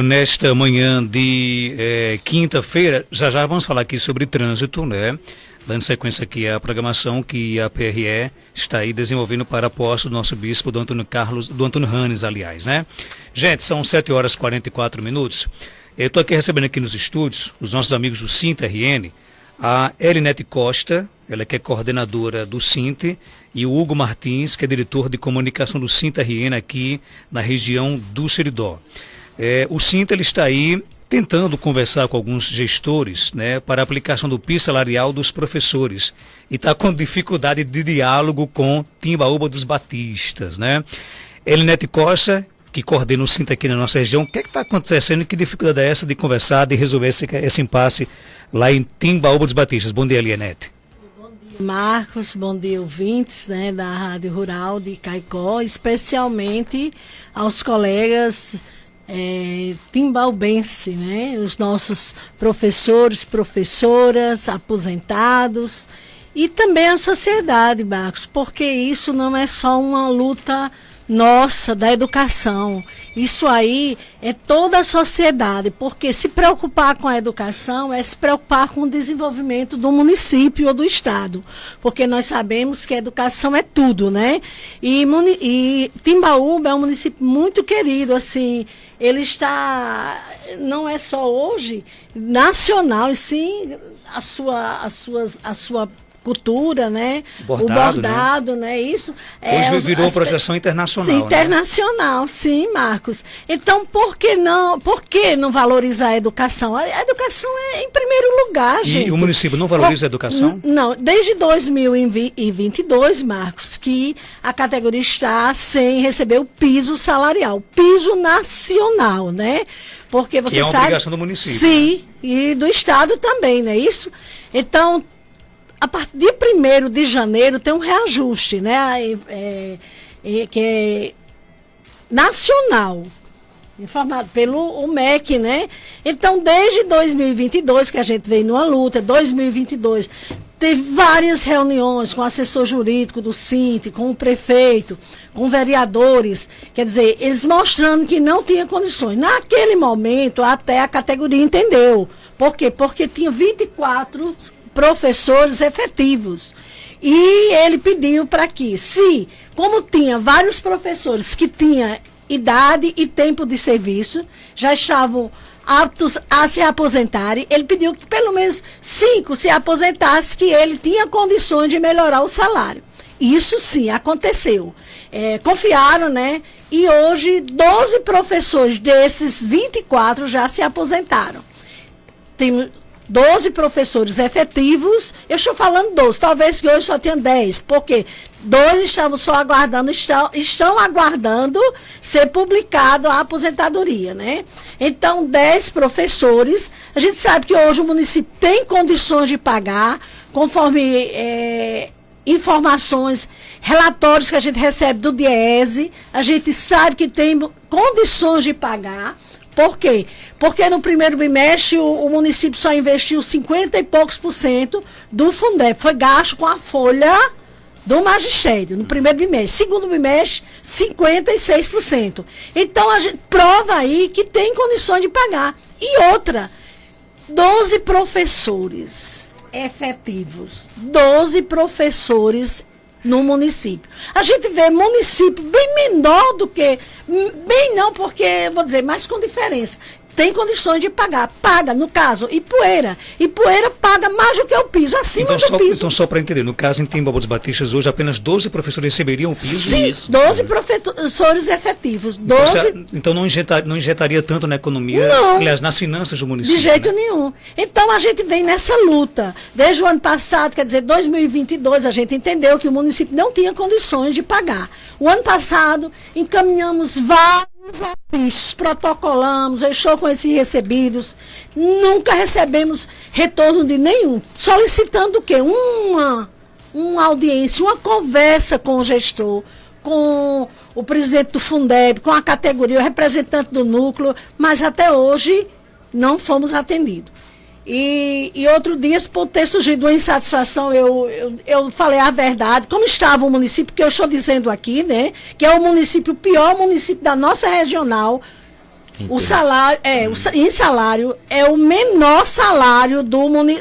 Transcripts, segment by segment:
Nesta manhã de quinta-feira, já vamos falar aqui sobre trânsito, né? Dando sequência aqui à programação que a PRE está aí desenvolvendo para a posse do nosso bispo, do Antônio Hannes, aliás, né? Gente, são 7h44. Eu estou aqui recebendo aqui nos estúdios os nossos amigos do SINT-RN, a Elinete Costa, ela que é coordenadora do SINT, e o Hugo Martins, que é diretor de comunicação do SINT-RN aqui na região do Seridó. O SINT ele está aí tentando conversar com alguns gestores, né, para a aplicação do piso salarial dos professores e está com dificuldade de diálogo com Timbaúba dos Batistas, né? Elinete Costa, que coordena o SINT aqui na nossa região, o que está acontecendo e que dificuldade é essa de conversar, de resolver esse impasse lá em Timbaúba dos Batistas? Bom dia, Elinete. Bom dia, Marcos, bom dia, ouvintes, né, da Rádio Rural de Caicó, especialmente aos colegas timbaubense, né? Os nossos professores, professoras, aposentados e também a sociedade, Marcos, porque isso não é só uma luta nossa da educação, isso aí é toda a sociedade, porque se preocupar com a educação é se preocupar com o desenvolvimento do município ou do estado, porque nós sabemos que a educação é tudo, né? E Timbaúba é um município muito querido, assim, ele está, não é só hoje nacional, e sim a sua cultura, né? Bordado, o bordado, né? Isso hoje virou projeção internacional. Sim, internacional, né? Sim, Marcos. Então, por que não valorizar a educação? A educação é em primeiro lugar, gente. E o município não valoriza a educação? Não, desde 2022, Marcos, que a categoria está sem receber o piso salarial, piso nacional, né? Porque você que é uma sabe, obrigação do município. Sim, e do estado também, não é isso? Então, a partir de 1º de janeiro tem um reajuste, né? Que é nacional, informado pelo MEC, né? Então, desde 2022, que a gente veio numa luta, 2022, teve várias reuniões com o assessor jurídico do SINT, com o prefeito, com vereadores, quer dizer, eles mostrando que não tinha condições. Naquele momento, até a categoria entendeu. Por quê? Porque tinha 24 professores efetivos. E ele pediu para que, como tinha vários professores que tinham idade e tempo de serviço, já estavam aptos a se aposentarem, ele pediu que pelo menos 5 se aposentassem, que ele tinha condições de melhorar o salário. Isso sim, aconteceu. Confiaram, né? E hoje 12 professores desses 24 já se aposentaram. Tem 12 professores efetivos, eu estou falando 12, talvez que hoje só tenha 10, porque 2 estavam só aguardando, estão aguardando ser publicado a aposentadoria, né? Então, 10 professores, a gente sabe que hoje o município tem condições de pagar, conforme informações, relatórios que a gente recebe do DIEESE, a gente sabe que tem condições de pagar. Por quê? Porque no primeiro bimestre o município só investiu 50 e poucos % do Fundeb. Foi gasto com a folha do magistério no primeiro bimestre. Segundo bimestre, 56%. Então, a gente prova aí que tem condições de pagar. E outra, 12 professores efetivos. 12 professores no município. A gente vê município bem menor do que, bem não, porque, vou dizer, mas com diferença. Tem condições de pagar. Paga, no caso, Ipueira. Ipueira paga mais do que o piso, acima do piso. Então, só para entender, no caso em Timbaúba dos Batistas, hoje apenas 12 professores receberiam o piso? Sim, isso? 12 professores efetivos. 12... Então não injetaria tanto na economia, não, aliás, nas finanças do município? De jeito né? nenhum. Então a gente vem nessa luta. Desde o ano passado, quer dizer, 2022, a gente entendeu que o município não tinha condições de pagar. O ano passado, encaminhamos vários ofícios, protocolamos, deixou com esses recebidos, nunca recebemos retorno de nenhum, solicitando o quê? Uma audiência, uma conversa com o gestor, com o presidente do Fundeb, com a categoria, o representante do núcleo, mas até hoje não fomos atendidos. E outro dia, por ter surgido uma insatisfação, eu falei a verdade, como estava o município, que eu estou dizendo aqui, né, que é o pior município da nossa regional, O salário, em salário, é o menor salário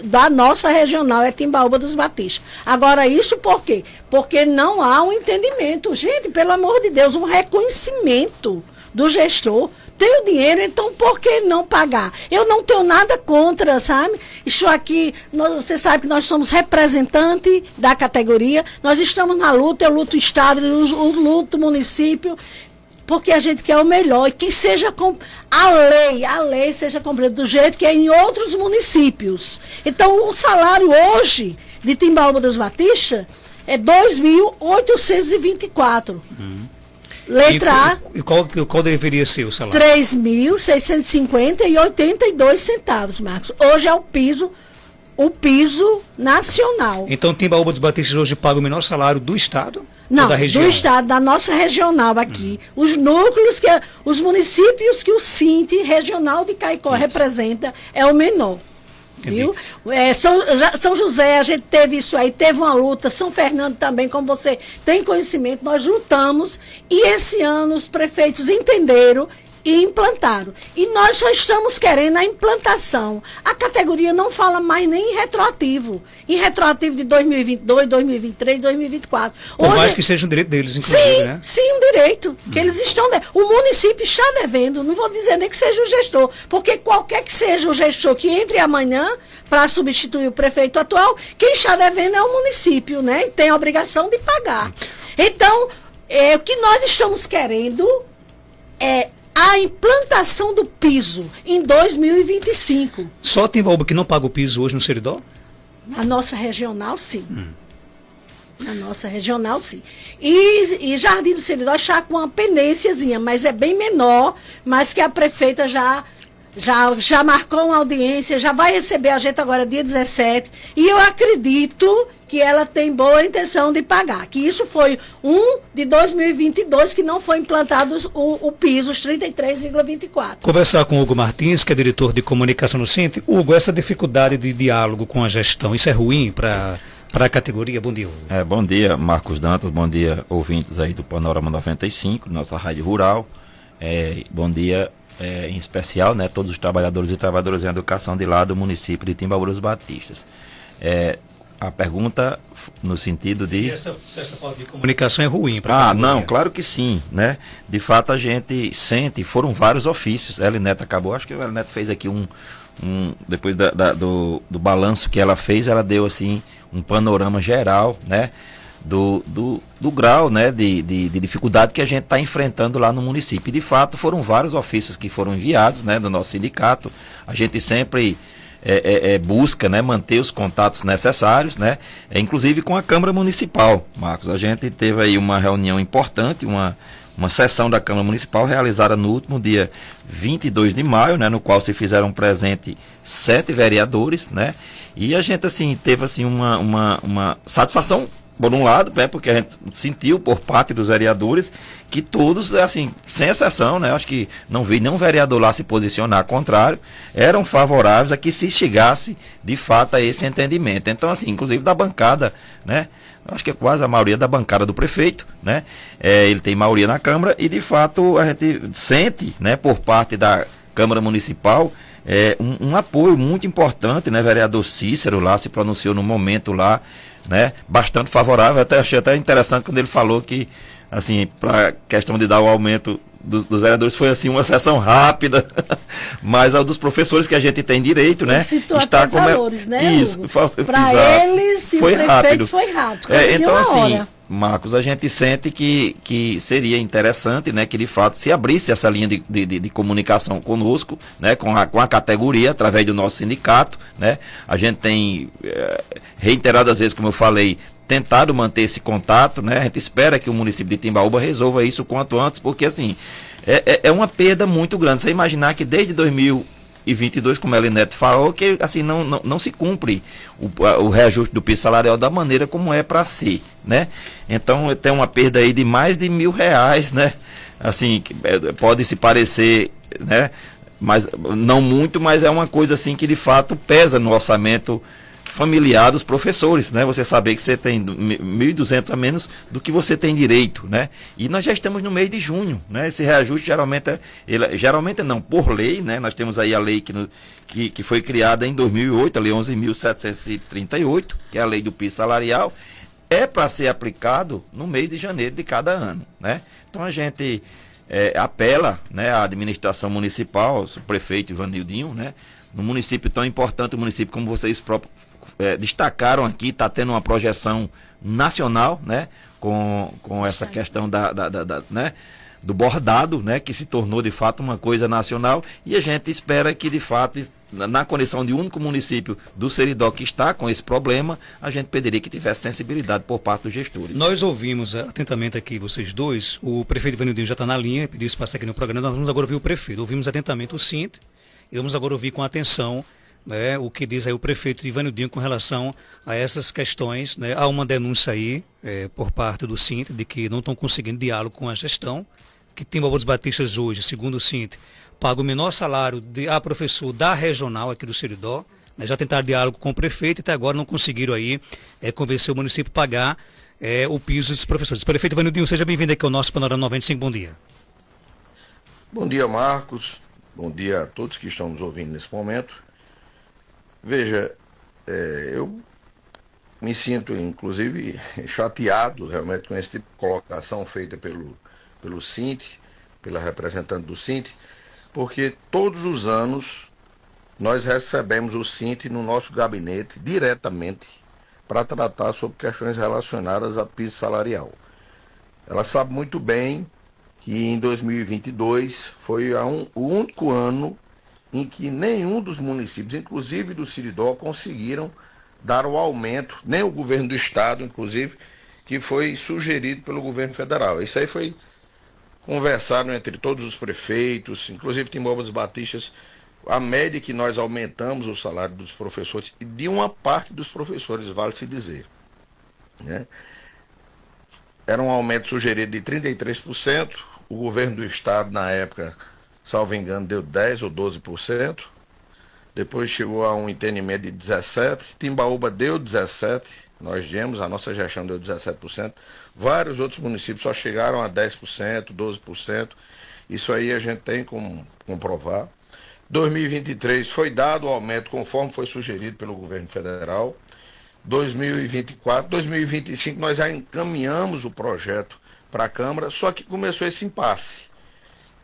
da nossa regional, é Timbaúba dos Batistas. Agora, isso por quê? Porque não há um entendimento. Gente, pelo amor de Deus, um reconhecimento do gestor. Tem o dinheiro, então por que não pagar? Eu não tenho nada contra, sabe? Isso aqui, você sabe que nós somos representantes da categoria, nós estamos na luta, eu luto o Estado, eu luto o município, porque a gente quer o melhor e que seja a lei seja cumprida do jeito que é em outros municípios. Então, o salário hoje de Timbaúba dos Batistas é 2.824. Letra A. E qual deveria ser o salário? 3.650,82 centavos, Marcos. Hoje é o piso nacional. Então, Timbaúba dos Batistas hoje paga o menor salário do Estado? Não, da região? Do estado, da nossa regional aqui. Os núcleos, os municípios que o Sint regional de Caicó representa é o menor. Entendi. Viu? São José, a gente teve isso aí, teve uma luta. São Fernando também, como você tem conhecimento, nós lutamos e esse ano os prefeitos entenderam e implantaram. E nós só estamos querendo a implantação. A categoria não fala mais nem em retroativo. Em retroativo de 2022, 2023, 2024. Por mais que seja um direito deles, inclusive, sim, né? Sim, um direito. Que eles estão o município está devendo. Não vou dizer nem que seja o gestor. Porque qualquer que seja o gestor que entre amanhã para substituir o prefeito atual, quem está devendo é o município, né? E tem a obrigação de pagar. Então, o que nós estamos querendo é a implantação do piso em 2025. Só Timbaúba que não paga o piso hoje no Seridó? Na nossa regional, sim. Na nossa regional, sim. E Jardim do Seridó está com uma pendênciazinha, mas é bem menor, mas que a prefeita já marcou uma audiência, já vai receber a gente agora dia 17. E eu acredito que ela tem boa intenção de pagar. Que isso foi de 2022, que não foi implantado o piso, os 33,24. Conversar com o Hugo Martins, que é diretor de comunicação no Sint. Hugo, essa dificuldade de diálogo com a gestão, isso é ruim para a categoria? Bom dia, Hugo. Bom dia, Marcos Dantas, bom dia, ouvintes aí do Panorama 95, nossa rádio rural. Bom dia, em especial, né, todos os trabalhadores e trabalhadoras em educação de lá do município de Timbaúba dos Batistas. A pergunta no sentido de... Se essa falta de comunicação é ruim para não, claro que sim, né? De fato a gente sente, foram vários ofícios. A Elinete acabou, acho que a Elinete fez aqui depois do balanço que ela fez, ela deu assim um panorama geral, né? Do grau, né, de dificuldade que a gente está enfrentando lá no município. E de fato foram vários ofícios que foram enviados, né, do nosso sindicato. A gente sempre busca, né, manter os contatos necessários, né, inclusive com a Câmara Municipal. Marcos, a gente teve aí uma reunião importante, uma sessão da Câmara Municipal realizada no último dia 22 de maio, né, no qual se fizeram presente 7 vereadores, né, e a gente assim teve assim uma satisfação por um lado, né, porque a gente sentiu por parte dos vereadores que todos, assim, sem exceção, né, acho que não vi nenhum vereador lá se posicionar contrário, eram favoráveis a que se chegasse de fato a esse entendimento. Então, assim, inclusive da bancada, né, acho que é quase a maioria da bancada do prefeito, né, ele tem maioria na Câmara e de fato a gente sente, né, por parte da Câmara Municipal, um apoio muito importante, né, vereador Cícero lá se pronunciou no momento lá, né, bastante favorável. Achei até interessante quando ele falou que, assim, para a questão de dar o aumento dos vereadores foi assim uma sessão rápida, mas a dos professores que a gente tem direito, né? Citou até valores, né? Isso, para eles e foi o prefeito foi rápido. Então, assim, Marcos, a gente sente que seria interessante, né, que de fato se abrisse essa linha de comunicação conosco, né, com a categoria, através do nosso sindicato, né? A gente tem reiteradas vezes, como eu falei, tentado manter esse contato, né? A gente espera que o município de Timbaúba resolva isso o quanto antes, porque assim, é uma perda muito grande. Você imaginar que desde 2022, como a Elinete falou, que assim, não se cumpre o reajuste do piso salarial da maneira como é para ser, né? Então tem uma perda aí de mais de R$1.000, né? Assim, pode se parecer, né? Mas não muito, mas é uma coisa assim que de fato pesa no orçamento familiar dos professores, né? Você saber que você tem 1.200 a menos do que você tem direito, né? E nós já estamos no mês de junho, né? Esse reajuste geralmente não, por lei, né? Nós temos aí a lei que foi criada em 2008, a lei 11.738, que é a lei do piso salarial, é para ser aplicado no mês de janeiro de cada ano, né? Então a gente apela, né, à administração municipal, ao prefeito Ivanildinho, né? No município tão importante, o município como vocês próprios destacaram aqui, está tendo uma projeção nacional, né? Com essa questão né? Do bordado, né? Que se tornou de fato uma coisa nacional, e a gente espera que de fato, na condição de único município do Seridó que está com esse problema, a gente pediria que tivesse sensibilidade por parte dos gestores. Nós ouvimos atentamente aqui vocês dois, o prefeito Ivanildinho já está na linha, pediu isso passar aqui no programa, nós vamos agora ouvir o prefeito, ouvimos atentamente o Sint, e vamos agora ouvir com atenção, né, o que diz aí o prefeito Ivanildinho com relação a essas questões, né? Há uma denúncia aí por parte do Sint de que não estão conseguindo diálogo com a gestão, que Timbaúba dos Batistas hoje, segundo o Sint, paga o menor salário a professor da regional aqui do Seridó, né? Já tentaram diálogo com o prefeito e até agora não conseguiram aí convencer o município a pagar o piso dos professores. Prefeito Ivanildinho, seja bem-vindo aqui ao nosso Panorama 95, bom dia. Bom dia, Marcos. Bom dia a todos que estão nos ouvindo nesse momento. Veja, eu me sinto, inclusive, chateado realmente com esse tipo de colocação feita pelo Sint, pela representante do Sint, porque todos os anos nós recebemos o Sint no nosso gabinete diretamente para tratar sobre questões relacionadas a piso salarial. Ela sabe muito bem que em 2022 foi o único ano em que nenhum dos municípios, inclusive do Seridó, conseguiram dar o aumento, nem o governo do estado, inclusive, que foi sugerido pelo governo federal. Isso aí foi conversado entre todos os prefeitos, inclusive Timbaúba dos Batistas, a média que nós aumentamos o salário dos professores, e de uma parte dos professores, vale-se dizer, né? Era um aumento sugerido de 33%, o governo do estado, na época, salvo engano, deu 10% ou 12%, depois chegou a um entendimento de 17%, Timbaúba deu 17%, nós demos, a nossa gestão deu 17%, vários outros municípios só chegaram a 10%, 12%, isso aí a gente tem como comprovar. 2023 foi dado o aumento conforme foi sugerido pelo governo federal. 2024, 2025 nós já encaminhamos o projeto para a Câmara, só que começou esse impasse.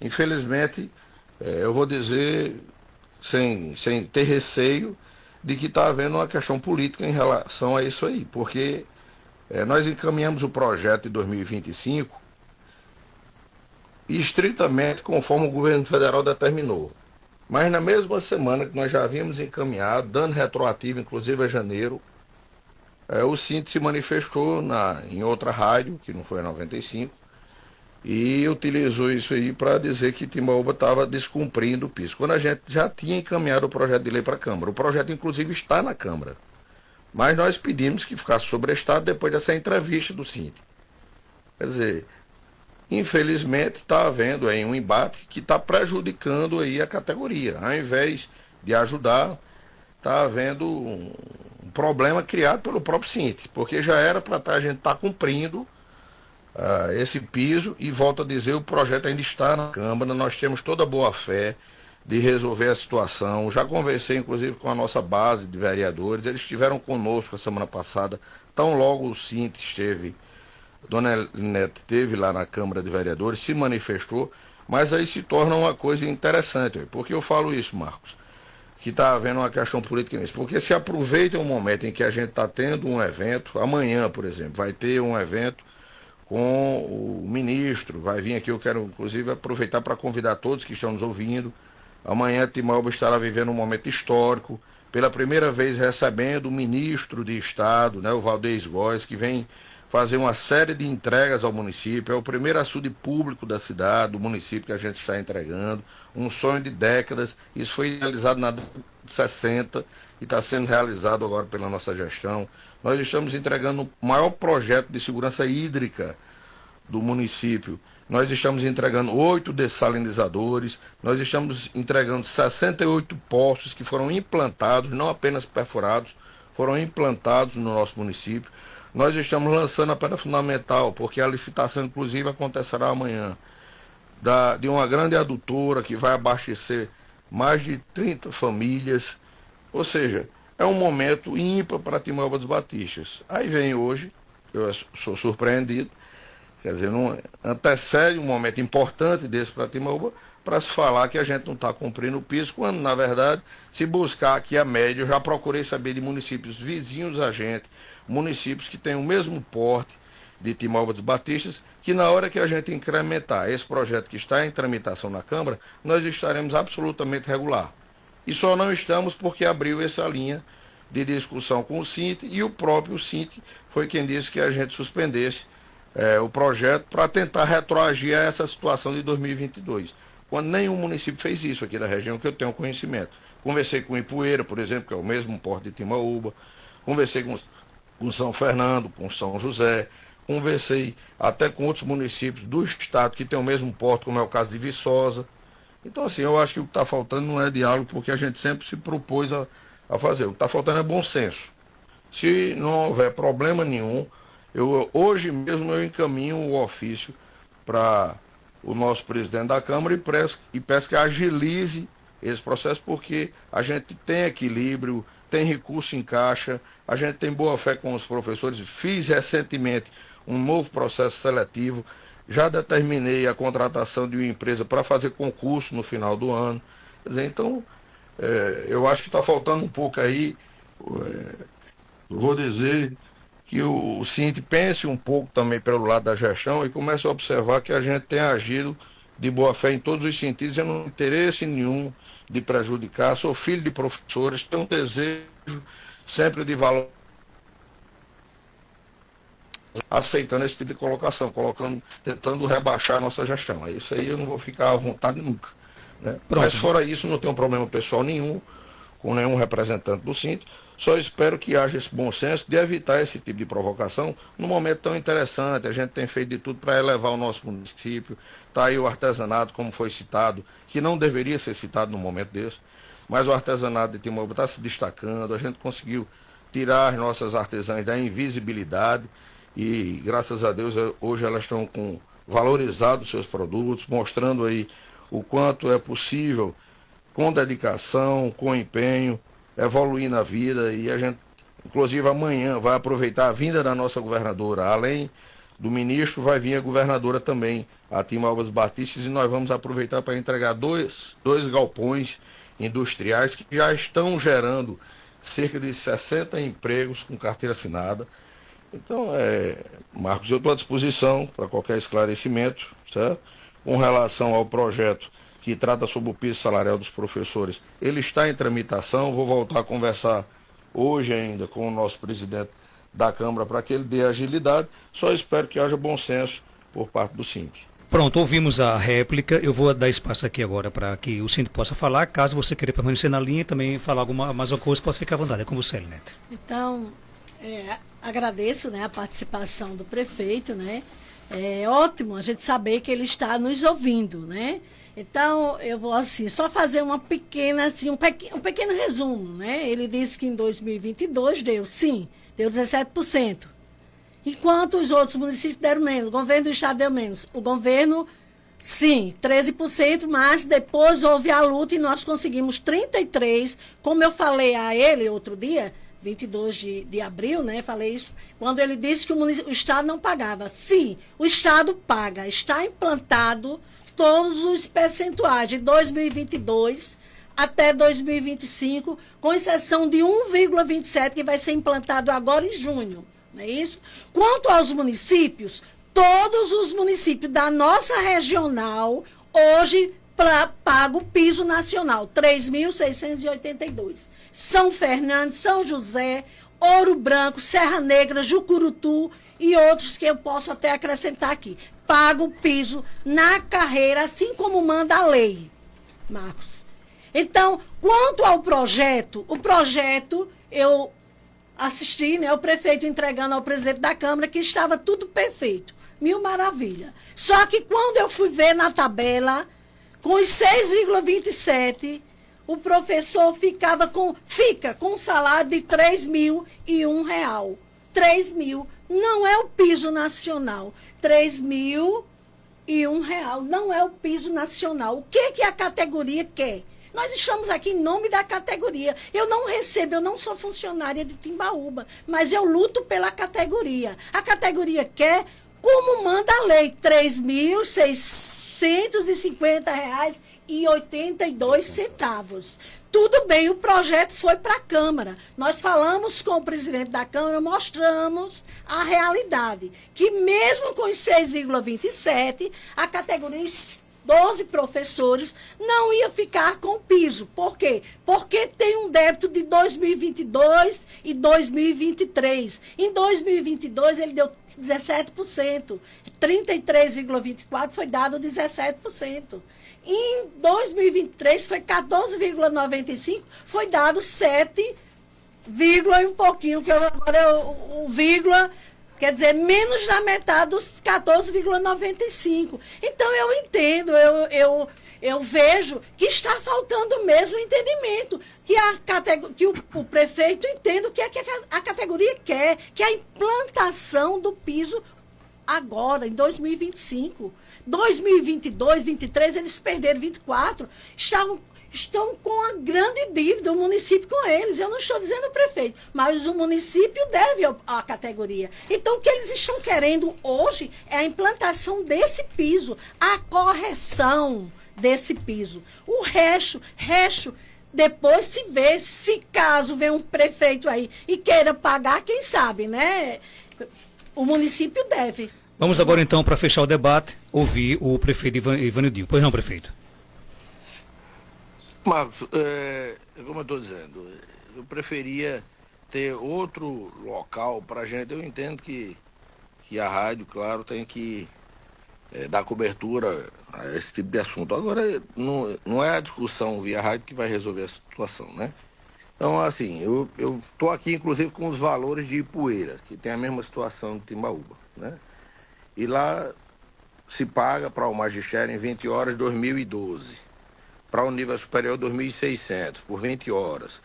Infelizmente, eu vou dizer, sem ter receio, de que está havendo uma questão política em relação a isso aí, porque nós encaminhamos o projeto de 2025 estritamente conforme o governo federal determinou. Mas na mesma semana que nós já havíamos encaminhado, dando retroativo, inclusive a janeiro, o Sint se manifestou em outra rádio, que não foi a 95, e utilizou isso aí para dizer que Timbaúba estava descumprindo o piso, quando a gente já tinha encaminhado o projeto de lei para a Câmara. O projeto, inclusive, está na Câmara. Mas nós pedimos que ficasse sobrestado depois dessa entrevista do Sint. Quer dizer, infelizmente está havendo aí um embate que está prejudicando aí a categoria. Ao invés de ajudar, está havendo um problema criado pelo próprio Sint, porque já era para a gente estar cumprindo esse piso, e volto a dizer, o projeto ainda está na Câmara, nós temos toda a boa fé de resolver a situação. Já conversei inclusive com a nossa base de vereadores, eles estiveram conosco a semana passada, tão logo o Sint esteve, Dona Elinete esteve lá na Câmara de Vereadores, se manifestou, mas aí se torna uma coisa interessante. Por que eu falo isso, Marcos? Que está havendo uma questão política nisso. Porque se aproveita um momento em que a gente está tendo um evento, amanhã, por exemplo, vai ter um evento com o ministro, vai vir aqui, eu quero inclusive aproveitar para convidar todos que estão nos ouvindo. Amanhã Timbaúba estará vivendo um momento histórico, pela primeira vez recebendo o ministro de Estado, né, o Valdez Góes, que vem fazer uma série de entregas ao município. É o primeiro açude público da cidade, do município, que a gente está entregando, um sonho de décadas. Isso foi realizado na década de 60 e está sendo realizado agora pela nossa gestão. Nós estamos entregando o maior projeto de segurança hídrica do município. Nós estamos entregando 8 dessalinizadores, nós estamos entregando 68 postos que foram implantados, não apenas perfurados, foram implantados no nosso município. Nós estamos lançando a pedra fundamental, porque a licitação, inclusive, acontecerá amanhã, de uma grande adutora que vai abastecer mais de 30 famílias. Ou seja, é um momento ímpar para Timóteo dos Batistas. Aí vem hoje, eu sou surpreendido, quer dizer, não antecede um momento importante desse para Timóteo, para se falar que a gente não está cumprindo o piso, quando, na verdade, se buscar aqui a média, eu já procurei saber de municípios vizinhos a gente, municípios que têm o mesmo porte de Timóteo dos Batistas, que na hora que a gente incrementar esse projeto que está em tramitação na Câmara, nós estaremos absolutamente regular. E só não estamos porque abriu essa linha de discussão com o Sinte, e o próprio Sinte foi quem disse que a gente suspendesse o projeto para tentar retroagir a essa situação de 2022. Quando nenhum município fez isso aqui da região que eu tenho conhecimento. Conversei com Ipueira, por exemplo, que é o mesmo porte de Timbaúba, conversei com São Fernando, com São José, conversei até com outros municípios do estado que tem o mesmo porte, como é o caso de Viçosa. Então, assim, eu acho que o que está faltando não é diálogo, porque a gente sempre se propôs a fazer. O que está faltando é bom senso. Se não houver problema nenhum, hoje mesmo eu encaminho o ofício para o nosso presidente da Câmara e peço que agilize esse processo, porque a gente tem equilíbrio, tem recurso em caixa, a gente tem boa fé com os professores. Fiz recentemente um novo processo seletivo, já determinei a contratação de uma empresa para fazer concurso no final do ano. Quer dizer, então, eu acho que está faltando um pouco aí, vou dizer que o Sinte pense um pouco também pelo lado da gestão e comece a observar que a gente tem agido de boa fé em todos os sentidos, eu não tenho interesse nenhum de prejudicar, sou filho de professores, tenho um desejo sempre de valor, aceitando esse tipo de colocação, tentando rebaixar a nossa gestão. Isso aí eu não vou ficar à vontade nunca, né? Mas fora isso, não tenho problema pessoal nenhum com nenhum representante do Sinte. Só espero que haja esse bom senso de evitar esse tipo de provocação num momento tão interessante. A gente tem feito de tudo para elevar o nosso município. Está aí o artesanato, como foi citado, que não deveria ser citado num momento desse, mas o artesanato de Timóteo está se destacando. A gente conseguiu tirar as nossas artesãs da invisibilidade e, graças a Deus, hoje elas estão valorizando seus produtos, mostrando aí o quanto é possível, com dedicação, com empenho, evoluir na vida. E a gente, inclusive amanhã, vai aproveitar a vinda da nossa governadora. Além do ministro, vai vir a governadora também, a Timóteo dos Batistas, e nós vamos aproveitar para entregar dois galpões industriais que já estão gerando cerca de 60 empregos com carteira assinada. Então, Marcos, eu estou à disposição para qualquer esclarecimento, certo? Com relação ao projeto que trata sobre o piso salarial dos professores, ele está em tramitação. Vou voltar a conversar hoje ainda com o nosso presidente da Câmara para que ele dê agilidade. Só espero que haja bom senso por parte do Sinte. Pronto, ouvimos a réplica. Eu vou dar espaço aqui agora para que o Sinte possa falar. Caso você queira permanecer na linha e também falar mais alguma coisa, pode ficar à vontade. É com você, Elinete. Então, agradeço, né, a participação do prefeito, né? É ótimo a gente saber que ele está nos ouvindo, né? Então, eu vou assim, só fazer uma pequena, assim, um pequeno resumo, né? Ele disse que em 2022 deu 17%. Enquanto os outros municípios deram menos, o governo do estado deu menos. O governo, sim, 13%, mas depois houve a luta e nós conseguimos 33%, como eu falei a ele outro dia, 22 de abril, né? Falei isso, quando ele disse que o estado não pagava. Sim, o estado paga, está implantado todos os percentuais de 2022 até 2025, com exceção de 1,27 que vai ser implantado agora em junho, não é isso? Quanto aos municípios, todos os municípios da nossa regional hoje pagam o piso nacional, 3.682. São Fernando, São José, Ouro Branco, Serra Negra, Jucurutu e outros que eu posso até acrescentar aqui. Paga o piso na carreira, assim como manda a lei, Marcos. Então, quanto ao projeto, eu assisti, né, o prefeito entregando ao presidente da Câmara que estava tudo perfeito, mil maravilha. Só que quando eu fui ver na tabela, com os 6,27, o professor fica com um salário de R$ 3.001. 3.000 não é o piso nacional. R$ 3.001 não é o piso nacional. O que a categoria quer? Nós estamos aqui em nome da categoria. Eu não sou funcionária de Timbaúba, mas eu luto pela categoria. A categoria quer, como manda a lei, R$ 3.650,82. Tudo bem, o projeto foi para a Câmara. Nós falamos com o presidente da Câmara, mostramos a realidade, que mesmo com os 6,27, a categoria 12 professores não ia ficar com o piso. Por quê? Porque tem um débito de 2022 e 2023. Em 2022 ele deu 17%. 33,24 foi dado 17%. Em 2023 foi 14,95, foi dado 7, e um pouquinho, que agora o vírgula, quer dizer, menos da metade dos 14,95. Então, eu entendo, eu vejo que está faltando mesmo entendimento, que o prefeito entenda o que a categoria quer, que é a implantação do piso agora, em 2025. 2022, 2023, eles perderam 24, estão com a grande dívida, o município com eles. Eu não estou dizendo o prefeito, mas o município deve à categoria. Então, o que eles estão querendo hoje é a implantação desse piso, a correção desse piso. O resto, depois se vê, se caso vem um prefeito aí e queira pagar, quem sabe, né? O município deve. Vamos agora, então, para fechar o debate, ouvir o prefeito Ivanildinho. Pois não, prefeito? Marcos, como eu estou dizendo, eu preferia ter outro local para a gente. Eu entendo que a rádio, claro, tem que dar cobertura a esse tipo de assunto. Agora, não é a discussão via rádio que vai resolver a situação, né? Então, assim, eu estou aqui, inclusive, com os valores de Ipueira, que tem a mesma situação de Timbaúba, né? E lá se paga para o magistério em 20 horas 2.012, para o nível superior 2.600 por 20 horas.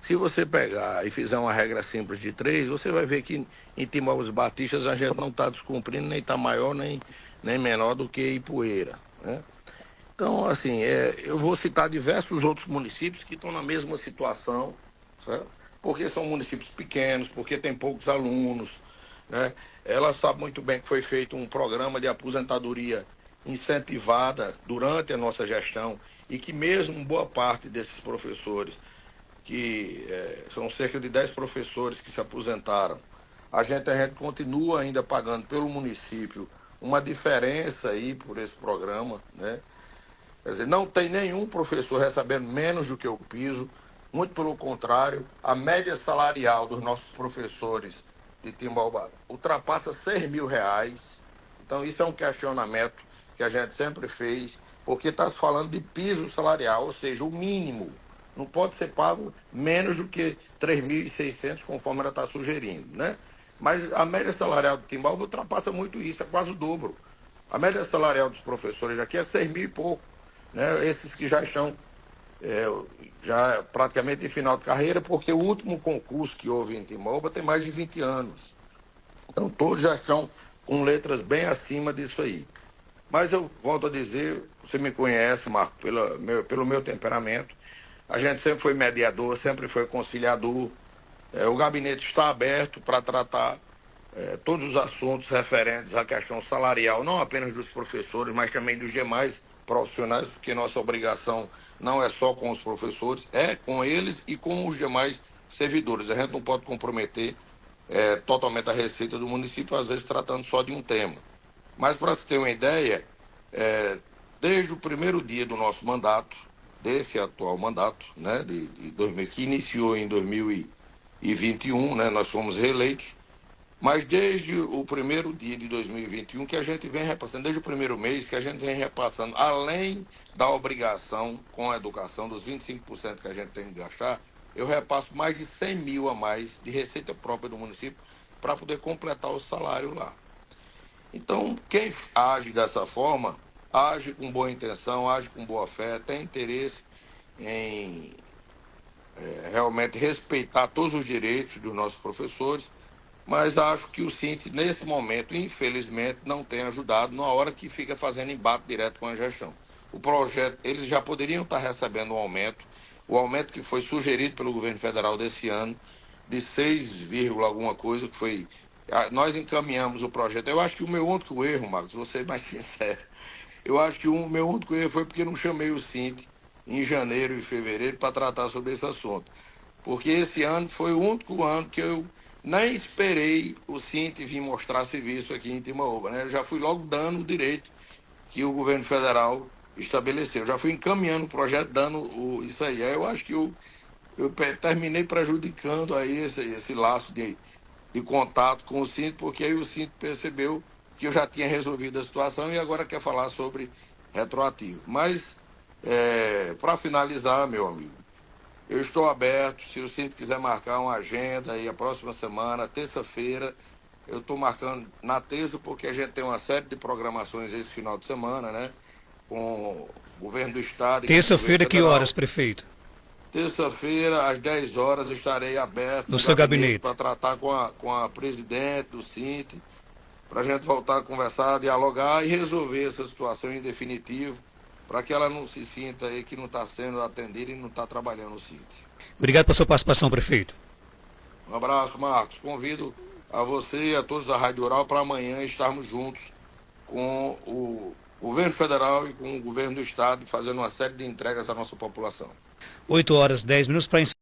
Se você pegar e fizer uma regra simples de 3, você vai ver que em Timóteos Batistas a gente não está descumprindo, nem está maior nem menor do que Ipueira, né? Então, assim, eu vou citar diversos outros municípios que estão na mesma situação, certo? Porque são municípios pequenos, porque tem poucos alunos, né? Ela sabe muito bem que foi feito um programa de aposentadoria incentivada durante a nossa gestão e que mesmo boa parte desses professores, que são cerca de 10 professores que se aposentaram, a gente continua ainda pagando pelo município uma diferença aí por esse programa, né? Quer dizer, não tem nenhum professor recebendo menos do que o piso, muito pelo contrário, a média salarial dos nossos professores de Timbaúba ultrapassa R$ 6.000. Então isso é um questionamento que a gente sempre fez, porque está se falando de piso salarial, ou seja, o mínimo. Não pode ser pago menos do que 3.600, conforme ela está sugerindo, né? Mas a média salarial de Timbaúba ultrapassa muito isso, é quase o dobro. A média salarial dos professores aqui é 6.000 e pouco, né? Esses que já estão já praticamente em final de carreira, porque o último concurso que houve em Timbaúba tem mais de 20 anos. Então todos já estão com letras bem acima disso aí. Mas eu volto a dizer, você me conhece, Marco, pelo meu temperamento, a gente sempre foi mediador, sempre foi conciliador. O gabinete está aberto para tratar todos os assuntos referentes à questão salarial, não apenas dos professores, mas também dos demais profissionais, porque nossa obrigação não é só com os professores, é com eles e com os demais servidores. A gente não pode comprometer totalmente a receita do município, às vezes tratando só de um tema. Mas para se ter uma ideia, desde o primeiro dia do nosso mandato, desse atual mandato, né, de 2000, que iniciou em 2021, né, nós fomos reeleitos, mas desde o primeiro dia de 2021 que a gente vem repassando, desde o primeiro mês que a gente vem repassando, além da obrigação com a educação dos 25% que a gente tem que gastar, eu repasso mais de 100 mil a mais de receita própria do município para poder completar o salário lá. Então, quem age dessa forma, age com boa intenção, age com boa fé, tem interesse em realmente respeitar todos os direitos dos nossos professores, mas acho que o Cinti, nesse momento, infelizmente, não tem ajudado na hora que fica fazendo embate direto com a gestão. O projeto, eles já poderiam estar recebendo um aumento, o aumento que foi sugerido pelo governo federal desse ano, de 6, alguma coisa, que foi... Nós encaminhamos o projeto. Eu acho que o meu único erro, Marcos, vou ser mais sincero, eu acho que o meu único erro foi porque não chamei o Cinti em janeiro e fevereiro para tratar sobre esse assunto. Porque esse ano foi o único ano que eu nem esperei o Cinti vir mostrar serviço aqui em Timbaúba, né? Eu já fui logo dando o direito que o governo federal estabeleceu. Eu já fui encaminhando o projeto, dando isso aí. Aí eu acho que eu terminei prejudicando aí esse laço de contato com o Cinti, porque aí o Cinti percebeu que eu já tinha resolvido a situação e agora quer falar sobre retroativo. Mas, para finalizar, meu amigo, eu estou aberto, se o Cinti quiser marcar uma agenda aí a próxima semana, terça-feira, eu estou marcando na terça porque a gente tem uma série de programações esse final de semana, né? Com o governo do estado. Terça-feira, que horas, prefeito? Terça-feira, às 10 horas, estarei aberto no seu gabinete para tratar com a presidente do Cinti, para a gente voltar a conversar, dialogar e resolver essa situação em definitivo, para que ela não se sinta aí que não está sendo atendida e não está trabalhando no Cinti. Obrigado pela sua participação, prefeito. Um abraço, Marcos. Convido a você e a todos da Rádio Rural para amanhã estarmos juntos com o governo federal e com o governo do estado, fazendo uma série de entregas à nossa população. 8 horas, 10 minutos para